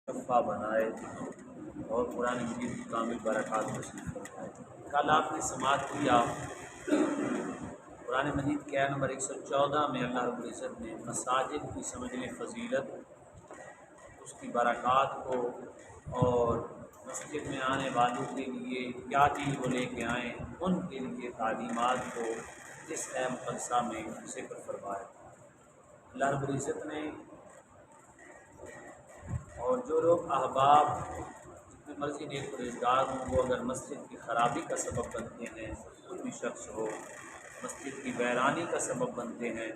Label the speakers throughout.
Speaker 1: صفحہ بنائے اور قرآن مجید کی کامل برکات نصیب فرمائے۔ کل آپ نے سماعت کیا قرآن مجید کی آیت نمبر 114 میں اللہ رب العزت نے مساجد کی سمجھنے فضیلت، اس کی برکات کو اور مسجد میں آنے والوں کے لیے کیا چیز وہ لے کے آئیں ان کے لیے تعلیمات کو اس اہم خلصہ میں ذکر فرمایا۔ اللہ رب العزت نے اور جو لوگ احباب جتنے مرضی نیک پرہیزگار ہوں وہ اگر مسجد کی خرابی کا سبب بنتے ہیں، کوئی بھی شخص ہو مسجد کی ویرانی کا سبب بنتے ہیں،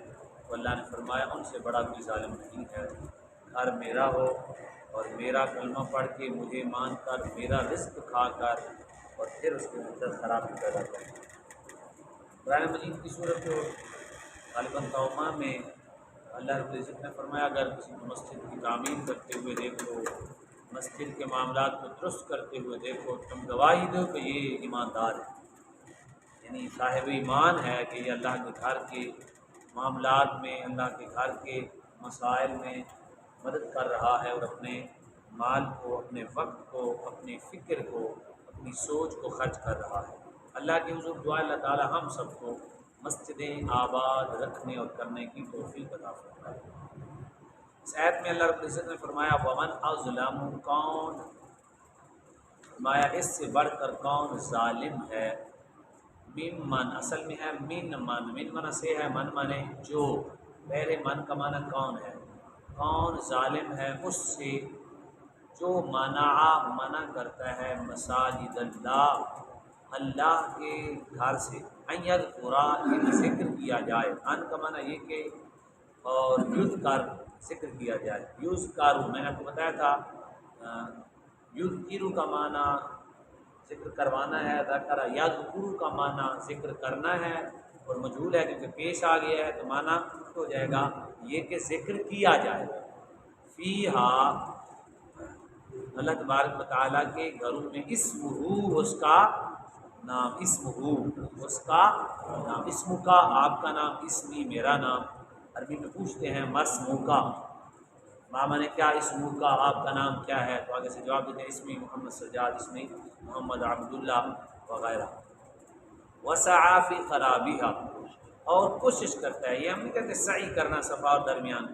Speaker 1: تو اللہ نے فرمایا ان سے بڑا کوئی ظالم نہیں ہے۔ گھر میرا ہو اور میرا کلمہ پڑھ کے مجھے مان کر میرا رزق کھا کر اور پھر اس کے اندر خرابی پیدا کریں۔ قرآن مجید کی صورت غالباً توبہ میں اللہ رب العزت نے فرمایا اگر کسی کو مسجد کی تعمیر کرتے ہوئے دیکھو، مسجد کے معاملات کو درست کرتے ہوئے دیکھو، تم گواہی دو کہ یہ ایماندار ہے، یعنی صاحب ایمان ہے کہ یہ اللہ کے گھر کے معاملات میں، اللہ کے گھر کے مسائل میں مدد کر رہا ہے اور اپنے مال کو، اپنے وقت کو، اپنی فکر کو، اپنی سوچ کو خرچ کر رہا ہے۔ اللہ کے حضور دعا اللہ تعالی ہم سب کو مسجدیں آباد رکھنے اور کرنے کی توفیق عطا فرمائے۔ اس آیت میں اللہ رب العزت نے فرمایا ومن اظلم، کون فرمایا اس سے بڑھ کر کون ظالم ہے، ممن اصل میں ہے من من سے ہے من منے جو، پہلے من کا معنی کون ہے، کون ظالم ہے اس سے جو منع کرتا ہے مساجد اللہ کے گھر سے، ان یذکرا ذکر کیا جائے، ان کا معنی یہ کہ اور یذکر ذکر کیا جائے، یذکر میں نے آپ کو بتایا تھا یذکر کا معنی ذکر کروانا ہے، ذکر یذکر کا معنی ذکر کرنا ہے اور مجہول ہے کیونکہ پیش آ گیا ہے تو معنی ہو جائے گا یہ کہ ذکر کیا جائے فیہا اللہ تبارک و تعالیٰ کے گھروں میں، اسمہ اس کا نام، اسمہ اس کا نام، اسم کا آپ کا نام، اسمی میرا نام، عربی میں پوچھتے ہیں مسمو کا ماما نے کیا، اسمو کا آپ کا نام کیا ہے، تو آگے سے جواب دیتے ہیں اسمی محمد سجاد، اسمی محمد عبداللہ وغیرہ۔ وسعی فی خرابیہا، اور کوشش کرتا ہے، یہ ہم نہیں کہتے سعی کرنا صفا اور درمیان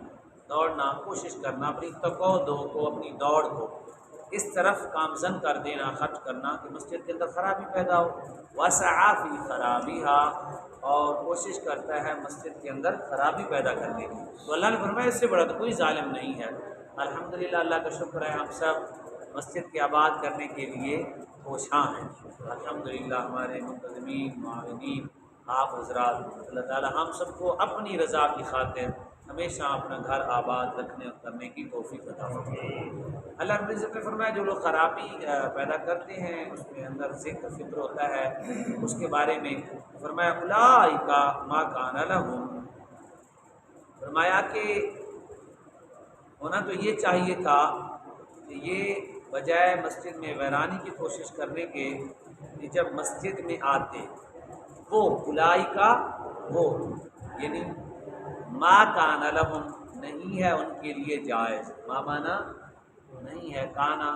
Speaker 1: دوڑنا، کوشش کرنا، اپنی تقودو کو، اپنی دوڑ کو اس طرف کامزن کر دینا، خرچ کرنا کہ مسجد کے اندر خرابی پیدا ہو۔ وسعی فی خرابیہا، اور کوشش کرتا ہے مسجد کے اندر خرابی پیدا کرنے کی، تو اللہ نے فرمایا اس سے بڑا تو کوئی ظالم نہیں ہے۔ الحمدللہ اللہ کا شکر ہے ہم سب مسجد کے آباد کرنے کے لیے کوشاں ہیں، الحمدللہ ہمارے منتظمین، معاونین، آپ حضرات، اللہ تعالی ہم سب کو اپنی رضا کی خاطر ہمیشہ اپنا گھر آباد رکھنے اور کرنے کی توفیق عطا فرمائے۔ اللہ رب العزت نے فرمایا جو لوگ خرابی پیدا کرتے ہیں اس کے اندر ذکر فکر ہوتا ہے، اس کے بارے میں فرمایا اولئک ما کان لہم، فرمایا کہ ہونا تو یہ چاہیے تھا کہ یہ بجائے مسجد میں ویرانی کی کوشش کرنے کے کہ جب مسجد میں آتے وہ اولئک وہ، یعنی ما کان لہم نہیں ہے ان کے لیے جائز، ما مانا نہیں ہے، کانا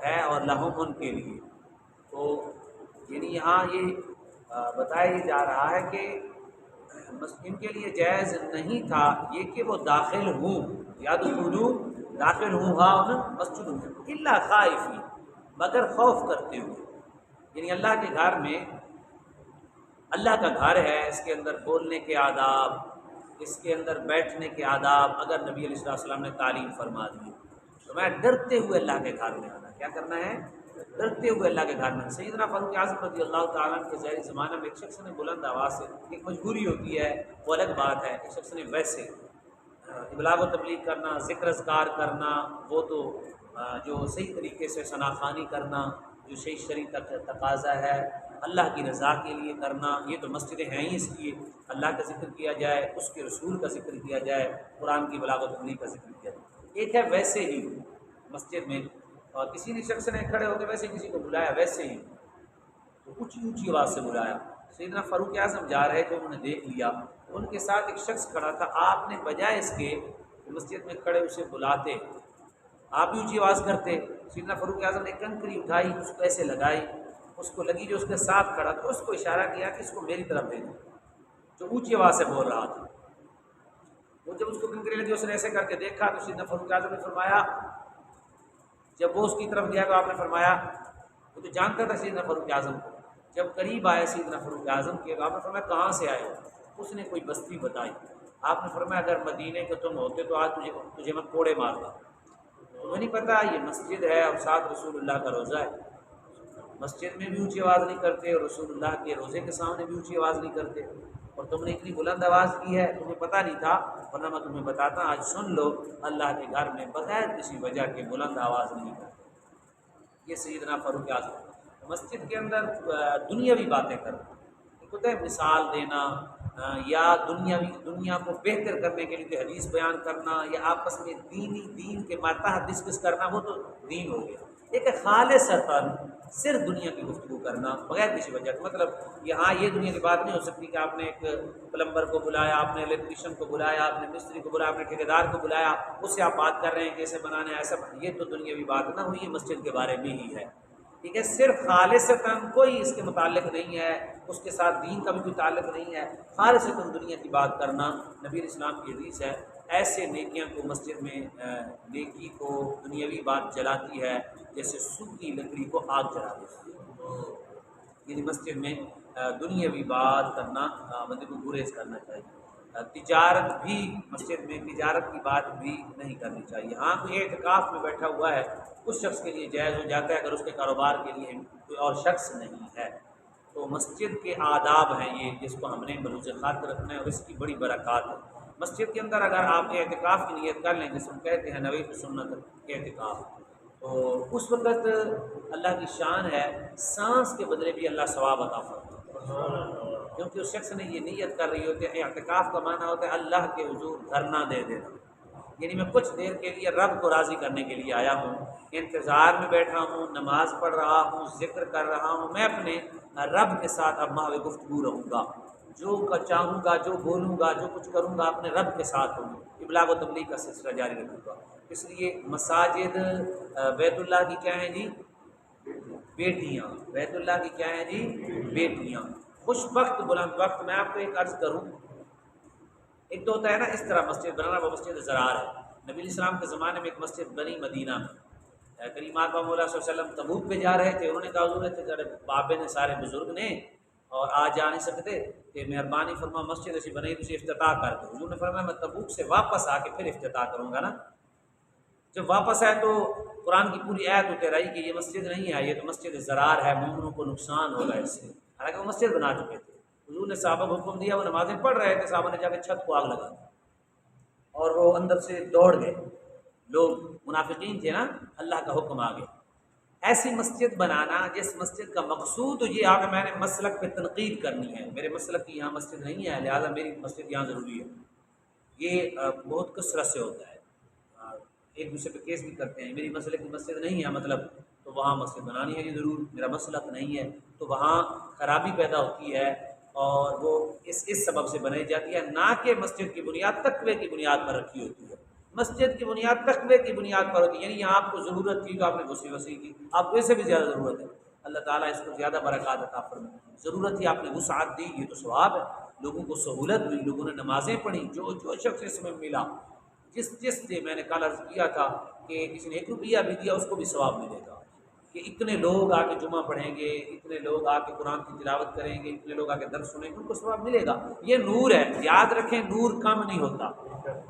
Speaker 1: ہے اور لہم ان کے لیے، تو یعنی یہاں یہ بتایا جا رہا ہے کہ ان کے لیے جائز نہیں تھا یہ کہ وہ داخل ہوں، یدخلوا داخل ہوں ہاں مسجد میں، الا خائفین مگر خوف کرتے ہوئے، یعنی اللہ کے گھر میں، اللہ کا گھر ہے، اس کے اندر بولنے کے آداب، اس کے اندر بیٹھنے کے آداب اگر نبی علیہ السلام نے تعلیم فرما دی تو میں ڈرتے ہوئے اللہ کے گھر میں آنا، کیا کرنا ہے، ڈرتے ہوئے اللہ کے گھر میں۔ سیدنا فاروق اعظم رضی اللہ تعالیٰ عنہ کے ظاہری زمانہ میں ایک شخص نے بلند آواز سے، ایک مجبوری ہوتی ہے وہ الگ بات ہے، ایک شخص نے ویسے ابلاغ و تبلیغ کرنا، ذکر اذکار کرنا، وہ تو جو صحیح طریقے سے ثناخوانی کرنا، جو صحیح شرعی تقاضا ہے اللہ کی رضا کے لیے کرنا، یہ تو مسجدیں ہیں ہی اس لیے اللہ کا ذکر کیا جائے، اس کے رسول کا ذکر کیا جائے، قرآن کی بلاغ و تبلیغ کا ذکر کیا جائے۔ ایک ہے ویسے ہی مسجد میں اور کسی نے شخص نے کھڑے ہو کے ویسے کسی کو بلایا، ویسے ہی تو اونچی اونچی آواز سے بلایا، سیدنا فاروق اعظم جا رہے تھے، انہوں نے دیکھ لیا، ان کے ساتھ ایک شخص کھڑا تھا، آپ نے بجائے اس کے مسجد میں کھڑے اسے بلاتے، آپ بھی اونچی آواز کرتے. سیدنا فاروق اعظم نے کنکری اٹھائی, اس کو ایسے لگائی, اس کو لگی جو اس کے ساتھ کھڑا تھا, اس کو اشارہ کیا کہ اس کو میری طرف بھیجو, جو اونچی آواز سے بول رہا تھا. وہ جب اس کو کنکری لگی, اس نے ایسے کر کے دیکھا تو سیدنا فاروق اعظم نے فرمایا, جب وہ اس کی طرف گیا تو آپ نے فرمایا, وہ تو جانتا تھا سیدنا فاروق اعظم کو, جب قریب آئے سیدنا فاروق اعظم کے تو آپ نے فرمایا کہاں سے آئے ہو؟ اس نے کوئی بستی بتائی. آپ نے فرمایا اگر مدینے کے تم ہوتے تو آج تجھے میں کوڑے مارتا. تمہیں نہیں پتہ یہ مسجد ہے اور ساتھ رسول اللہ کا روزہ ہے, مسجد میں بھی اونچی آواز نہیں کرتے اور رسول اللہ کے روزے کے سامنے بھی اونچی آواز نہیں کرتے, اور تم نے اتنی بلند آواز کی ہے, تمہیں پتہ نہیں تھا, ورنہ میں تمہیں بتاتا, آج سن لو, اللہ کے گھر میں بغیر کسی وجہ کے بلند آواز نہیں کرتے. یہ سیدنا فاروق اعظم مسجد کے اندر دنیاوی باتیں کرنا, خود مثال دینا یا دنیا کو بہتر کرنے کے لیے کوئی حدیث بیان کرنا یا آپس میں دین کے ماتحت ڈسکس کرنا, وہ تو دین ہو گیا. ایک خالصتاً صرف دنیا کی گفتگو کرنا بغیر کسی وجہ کے, مطلب یہاں یہ دنیا کی بات نہیں ہو سکتی کہ آپ نے ایک پلمبر کو بلایا, آپ نے الیکٹریشین کو بلایا, آپ نے مستری کو بلایا, آپ نے ٹھیکیدار کو بلایا, اس سے آپ بات کر رہے ہیں کیسے بنانا ہے ایسا, یہ تو دنیاوی بات نہ ہوئی, یہ مسجد کے بارے میں ہی ہے. ٹھیک ہے, صرف خالصتاً کوئی اس کے متعلق نہیں ہے, اس کے ساتھ دین کا بھی کوئی تعلق نہیں ہے, خالصتاً دنیا کی بات کرنا. نبی اسلام کی حدیث ہے, ایسے نیکیاں کو مسجد میں نیکی کو دنیاوی بات جلاتی ہے جیسے سوکھی لکڑی کو آگ جلا دیتی ہے. یعنی مسجد میں دنیاوی بات کرنا بندے کو گریز کرنا چاہیے. تجارت بھی مسجد میں تجارت کی بات بھی نہیں کرنی چاہیے. ہاں کوئی اعتکاف میں بیٹھا ہوا ہے, اس شخص کے لیے جائز ہو جاتا ہے اگر اس کے کاروبار کے لیے کوئی اور شخص نہیں ہے. تو مسجد کے آداب ہیں یہ, جس کو ہم نے ملوث خاطر رکھنا ہے, اور اس کی بڑی برکات ہے. مسجد کے اندر اگر آپ اعتکاف کی نیت کر لیں, جس کو کہتے ہیں نویت سنت اعتکاف, تو اس وقت اللہ کی شان ہے, سانس کے بدلے بھی اللہ ثواب عطا فرماتا ہے, کیونکہ اس شخص نے یہ نیت کر رہی ہوتی ہے. اعتکاف کا معنی ہوتا ہے اللہ کے حضور دھرنا دے دینا, یعنی میں کچھ دیر کے لیے رب کو راضی کرنے کے لیے آیا ہوں, انتظار میں بیٹھا ہوں, نماز پڑھ رہا ہوں, ذکر کر رہا ہوں, میں اپنے رب کے ساتھ اب ماہ گفتگو رہوں گا, جو چاہوں گا, جو بولوں گا, جو کچھ کروں گا اپنے رب کے ساتھ ہوں, ابلاغ و تبلیغ کا سلسلہ جاری رکھوں گا. اس لیے مساجد بیت اللہ کی کیا ہیں جی؟ بیٹیاں. بیت اللہ کی کیا ہیں جی؟ بیٹیاں. خوش بخت بلند وقت. میں آپ کو ایک عرض کروں, ایک تو ہوتا ہے نا اس طرح مسجد بنانا, وہ مسجد زرار ہے. نبی علیہ السلام کے زمانے میں ایک مسجد بنی مدینہ میں, کریم آقا مولا صلی اللہ علیہ وسلم تبوک پہ جا رہے تھے, انہوں نے کہا حضور تھے بابے نے سارے بزرگ نے اور آج جا نہیں سکتے, کہ مہربانی فرما مسجد ایسی بنائی تو افتتاح کر دو. حضور نے فرمایا میں تبوک سے واپس آ کے پھر افتتاح کروں گا نا. جب واپس آئے تو قرآن کی پوری آیت اتر آئی کہ یہ مسجد نہیں ہے, یہ تو مسجد زرار ہے, مومنوں کو نقصان ہوگا اس سے. حالانکہ وہ مسجد بنا چکے تھے. حضور نے صحابہ کو حکم دیا, وہ نمازیں پڑھ رہے تھے, صحابہ نے جا کے چھت کو آگ لگا دی اور وہ اندر سے دوڑ گئے. لوگ منافقین تھے نا, اللہ کا حکم آ گیا. ایسی مسجد بنانا جس مسجد کا مقصود تو یہ آ کہ میں نے مسلک پہ تنقید کرنی ہے, میرے مسلک کی یہاں مسجد نہیں ہے لہٰذا میری مسجد یہاں ضروری ہے, یہ بہت کثرت سے ہوتا ہے. ایک دوسرے پہ کیس بھی کرتے ہیں, میری مسلک کی مسجد نہیں ہے مطلب تو وہاں مسجد بنانی ہے, یہ ضرور میرا مسلک نہیں ہے, تو وہاں خرابی پیدا ہوتی ہے اور وہ اس سبب سے بنائی جاتی ہے, نہ کہ مسجد کی بنیاد تقوی کی بنیاد پر رکھی ہوتی ہے. مسجد کی بنیاد تقوی کی بنیاد پر ہوتی ہے, یعنی یہاں آپ کو ضرورت تھی تو آپ نے وسیع کی, آپ کو اس سے بھی زیادہ ضرورت ہے, اللہ تعالیٰ اس کو زیادہ برکات عطا فرمائے. ضرورت تھی آپ نے وسعت دی, یہ تو ثواب ہے. لوگوں کو سہولت ہوئی, لوگوں نے نمازیں پڑھی, جو شخص اس میں ملا, جس سے میں نے کل عرض کیا تھا کہ کسی نے 1 روپیہ بھی دیا اس کو بھی ثواب ملے گا, کہ اتنے لوگ آ کے جمعہ پڑھیں گے, اتنے لوگ آ کے قرآن کی تلاوت کریں گے, اتنے لوگ آ کے درس سنیں گے, ان کو ثواب ملے گا. یہ نور ہے, یاد رکھیں, نور کم نہیں ہوتا,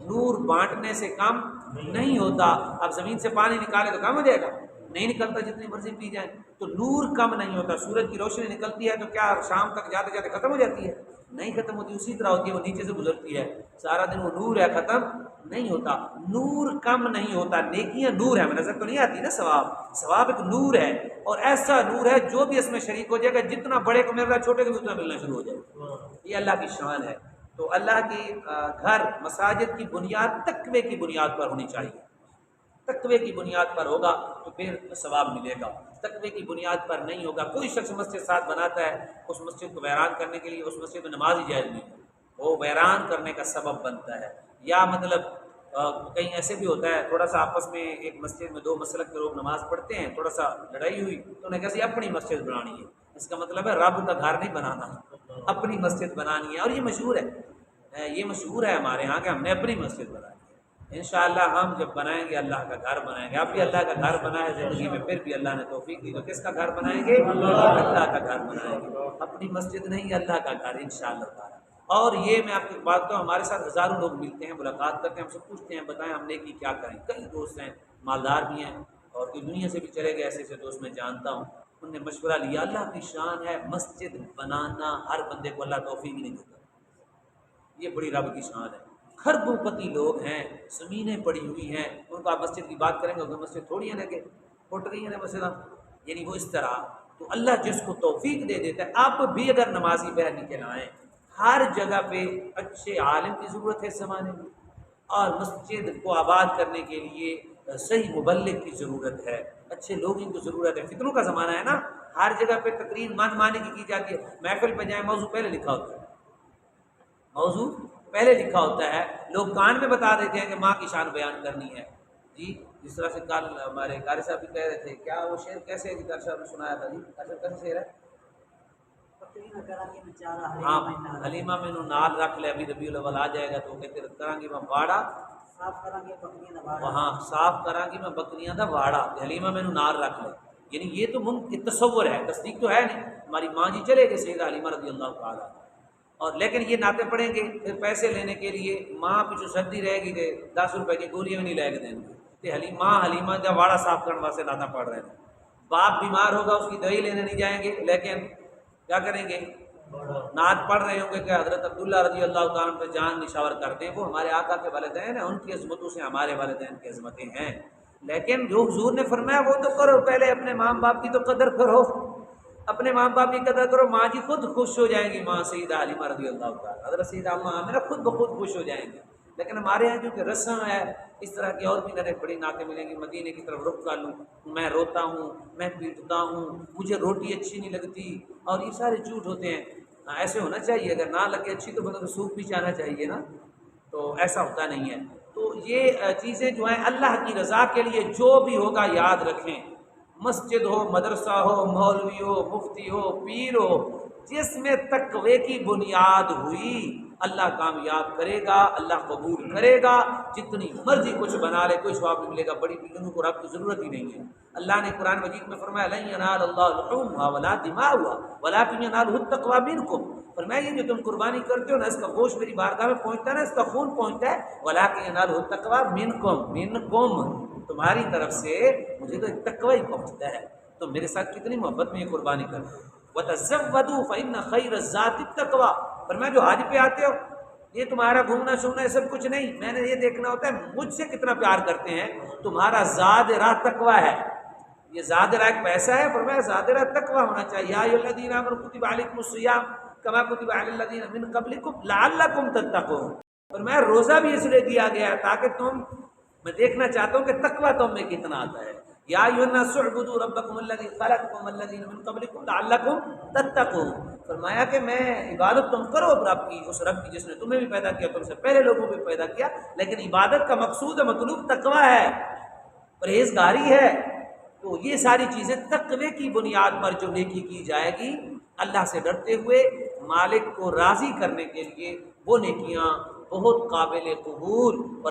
Speaker 1: نور بانٹنے سے کم نہیں ہوتا. اب زمین سے پانی نکالے تو کم ہو جائے گا, نہیں نکلتا جتنی مرضی پی جائیں, تو نور کم نہیں ہوتا. سورج کی روشنی نکلتی ہے تو کیا شام تک جاتے جاتے ختم ہو جاتی ہے؟ نہیں ختم ہوتی, اسی طرح ہوتی ہے, وہ نیچے سے گزرتی ہے, سارا دن وہ نور ہے, ختم نہیں ہوتا. نور کم نہیں ہوتا, نیکیاں نور ہے, نظر تو نہیں آتی نا ثواب ایک نور ہے, اور ایسا نور ہے جو بھی اس میں شریک ہو جائے گا, جتنا بڑے کو مل رہا ہے چھوٹے کو بھی اتنا ملنا شروع ہو جائے گا. یہ اللہ کی شان ہے. تو اللہ کی گھر مساجد کی بنیاد تقوی کی بنیاد پر ہونی چاہیے. تقوی کی بنیاد پر ہوگا تو پھر ثواب ملے گا, تقوی کی بنیاد پر نہیں ہوگا. کوئی شخص مسجد ساتھ بناتا ہے اس مسجد کو ویران کرنے کے لیے, اس مسجد میں نماز ہی جائز نہیں ہے, وہ ویران کرنے کا سبب بنتا ہے, یا مطلب کہیں ایسے بھی ہوتا ہے تھوڑا سا آپس میں ایک مسجد میں دو مسلک کے لوگ نماز پڑھتے ہیں، تھوڑا سا لڑائی ہوئی تو انہیں کیسے اپنی مسجد بنانی ہے، اس کا مطلب ہے رب کا گھر نہیں بنانا، اپنی مسجد بنانی ہے۔ اور یہ مشہور ہے، یہ مشہور ہے ہمارے ہاں کہ ہم نے اپنی مسجد بنانی ہے۔ انشاءاللہ ہم جب بنائیں گے اللہ کا گھر بنائیں گے، اب بھی اللہ کا گھر بنائے زندگی میں، پھر بھی اللہ نے توفیق دی تو کس کا گھر بنائیں گے؟ اللہ کا گھر بنائیں گے، اپنی مسجد نہیں، اللہ کا گھر انشاءاللہ تعالی۔ اور یہ میں آپ کو بات بتاؤں، ہمارے ساتھ ہزاروں لوگ ملتے ہیں، ملاقات کرتے ہیں، ہم سے پوچھتے ہیں بتائیں ہم نیکی کیا کریں۔ کئی دوست ہیں مالدار بھی ہیں اور کوئی دنیا سے بھی چلے گئے، ایسے ایسے دوست میں جانتا ہوں، انہوں نے مشورہ لیا۔ اللہ کی شان ہے، مسجد بنانا ہر بندے کو اللہ توفیق نہیں دیتا، یہ بڑی رب کی شان ہے۔ خربوں پتی لوگ ہیں، زمینیں پڑی ہوئی ہیں، ان کو آپ مسجد کی بات کریں گے تو مسجد تھوڑی ہے نا کہ پھٹ گئی ہے نا مسجد، یعنی وہ اس طرح۔ تو اللہ جس کو توفیق دے دیتا ہے، آپ بھی اگر نمازی باہر نکل آئیں، ہر جگہ پہ اچھے عالم کی ضرورت ہے اس زمانے میں، اور مسجد کو آباد کرنے کے لیے صحیح مبلغ کی ضرورت ہے، اچھے لوگوں کی ضرورت ہے۔ فتنوں کا زمانہ ہے نا، ہر جگہ پہ تقریر من مانی کی جاتی ہے، محفل پہ جائیں موضوع پہلے لکھا ہوتا ہے، موضوع پہلے لکھا ہوتا ہے، لوگ کان میں بتا دیتے ہیں کہ ماں کی شان بیان کرنی ہے جی۔ جس طرح سے کل ہمارے قاری صاحب بھی کہہ رہے تھے، کیا وہ شعر کیسے ہے جی؟ قاری صاحب نے سنایا تھا جی، قاری صاحب کیسے شعر ہے؟ ہاں، حلیمہ میں نال رکھ لے، ابھی ربیع الاول آ جائے گا تو وہ کہتے کریں گی میں باڑا وہاں صاف کریں گی میں بکریاں دا واڑا، حلیمہ میں نال رکھ لے، یعنی یہ تو تصور ہے، تصدیق تو ہے نہیں۔ ہماری ماں جی چلے گئے سیدہ حلیمہ رضی اللہ تعالیٰ، اور لیکن یہ نعتیں پڑھیں گے، پھر پیسے لینے کے لیے ماں پیچھو سردی رہے گی کہ 10 روپے کی گولیاں بھی نہیں لے کے دیں گے، تو حلیمہ جب واڑا صاف کرنے واسطے نعتیں پڑھ رہے ہیں۔ باپ بیمار ہوگا اس کی دوائی لینے نہیں جائیں گے، لیکن کیا کریں گے؟ نعت پڑھ رہے ہوں گے کہ حضرت عبداللہ رضی اللہ تعالیٰ پہ جان نشاور کر دیں، وہ ہمارے آقا کے والدین ہیں، ان کی عظمتوں سے ہمارے والدین کی عظمتیں ہیں۔ لیکن جو حضور نے فرمایا وہ تو کرو، پہلے اپنے ماں باپ کی تو قدر کرو، اپنے ماں باپ کی قدر کرو، ماں جی خود خوش ہو جائیں گی، ماں سیدہ حلیمہ رضی اللہ تعالیٰ، حضرت سیدہ اماں آمنہ خود بخود خوش ہو جائیں گے۔ لیکن ہمارے یہاں کیونکہ رسم ہے، اس طرح کی اور بھی نئے بڑی نعتیں ملیں گی، مدینے کی طرف رخ کر لوں، میں روتا ہوں، میں پیٹتا ہوں، مجھے روٹی اچھی نہیں لگتی، اور یہ سارے جھوٹ ہوتے ہیں۔ ایسے ہونا چاہیے، اگر نہ لگے اچھی تو بندہ کو سوکھ بھی جانا چاہیے نا، تو ایسا ہوتا نہیں ہے۔ تو یہ چیزیں جو ہیں اللہ کی رضا کے لیے جو بھی ہوگا یاد رکھیں، مسجد ہو، مدرسہ ہو، مولوی ہو، مفتی ہو، پیر ہو، جس میں تقوی کی بنیاد ہوئی اللہ کامیاب کرے گا، اللہ قبول کرے گا، جتنی مرضی کچھ بنا لے کوئی ثواب نہیں ملے گا، بڑی بلڈنگوں کو رب کی ضرورت ہی نہیں ہے۔ اللہ نے قرآن مجید میں فرمایا لن ینال اللہ لحومها ولا دماؤها ولکن ینالہ التقوی منکم، فرمایا یہ جو تم قربانی کرتے ہو نا، اس کا گوشت میری بارگاہ میں پہنچتا ہے نا، اس کا خون پہنچتا ہے، ولکن ینالہ التقوی منکم، تمہاری طرف سے مجھے تو تقوی ہی پہنچتا ہے۔ تو میرے ساتھ کتنی محبت میں یہ قربانی کرتے ہو۔ وَتَزَوَّدُوا فَإِنَّ خَيْرَ الزَّادِ التَّقْوَىٰ، فرمایا جو حج پہ آتے ہو، یہ تمہارا گھومنا شومنا یہ سب کچھ نہیں، میں نے یہ دیکھنا ہوتا ہے مجھ سے کتنا پیار کرتے ہیں، تمہارا زاد راہ تقویٰ ہے۔ یہ زاد راہ ایک پیسہ ہے، فرمایا زاد راہ تقویٰ ہونا چاہیے۔ یا ایھا الذین آمنوا کتب علیکم الصیام کما کتب علی الذین من قبلکم لعلکم تتقون، فرمایا روزہ بھی اس لیے دیا گیا ہے تاکہ میں دیکھنا چاہتا ہوں کہ تقویٰ تم میں کتنا آتا ہے۔ یا ایھا الناس اعبدوا ربکم الذی خلقکم والذین من قبلکم لعلکم تتقون، فرمایا کہ میں عبادت تم کرو رب کی، اس رب کی جس نے تمہیں بھی پیدا کیا، تم سے پہلے لوگوں کو بھی پیدا کیا، لیکن عبادت کا مقصود مطلوب تقویٰ ہے، پرہیزگاری ہے۔ تو یہ ساری چیزیں تقوی کی بنیاد پر جو نیکی کی جائے گی، اللہ سے ڈرتے ہوئے مالک کو راضی کرنے کے لیے، وہ نیکیاں بہت قابل قبول